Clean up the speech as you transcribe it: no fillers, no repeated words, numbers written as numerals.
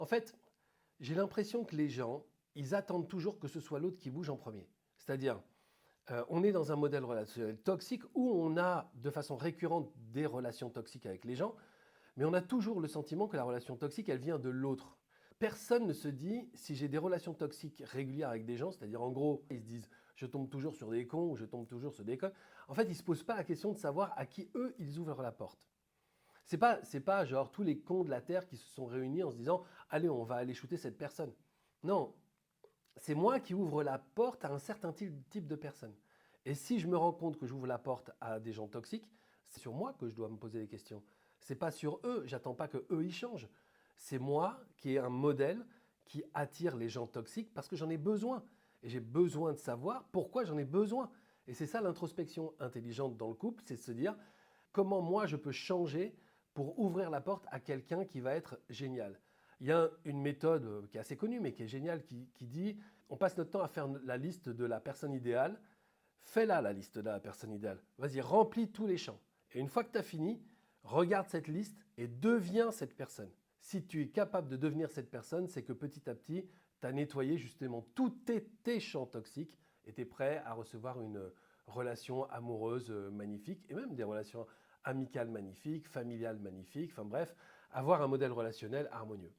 En fait, j'ai l'impression que les gens, ils attendent toujours que ce soit l'autre qui bouge en premier. C'est-à-dire, on est dans un modèle relationnel toxique où on a de façon récurrente des relations toxiques avec les gens, mais on a toujours le sentiment que la relation toxique, elle vient de l'autre. Personne ne se dit, si j'ai des relations toxiques régulières avec des gens, c'est-à-dire en gros, ils se disent, je tombe toujours sur des cons ou je tombe toujours sur des connes. En fait, ils ne se posent pas la question de savoir à qui eux, ils ouvrent la porte. C'est pas genre tous les cons de la Terre qui se sont réunis en se disant, allez, on va aller shooter cette personne. Non, c'est moi qui ouvre la porte à un certain type de personne. Et si je me rends compte que j'ouvre la porte à des gens toxiques, c'est sur moi que je dois me poser des questions. C'est pas sur eux, j'attends pas que eux ils changent. C'est moi qui ai un modèle qui attire les gens toxiques parce que j'en ai besoin. Et j'ai besoin de savoir pourquoi j'en ai besoin. Et c'est ça l'introspection intelligente dans le couple, c'est de se dire comment moi je peux changer pour ouvrir la porte à quelqu'un qui va être génial. Il y a une méthode qui est assez connue mais qui est géniale qui dit on passe notre temps à faire la liste de la personne idéale. Fais-la la liste de la personne idéale. Vas-y, remplis tous les champs. Et une fois que tu as fini, regarde cette liste et deviens cette personne. Si tu es capable de devenir cette personne, c'est que petit à petit, tu as nettoyé justement tous tes champs toxiques et tu es prêt à recevoir une relation amoureuse magnifique et même des relations amicales magnifiques, familiales magnifiques, enfin bref, avoir un modèle relationnel harmonieux.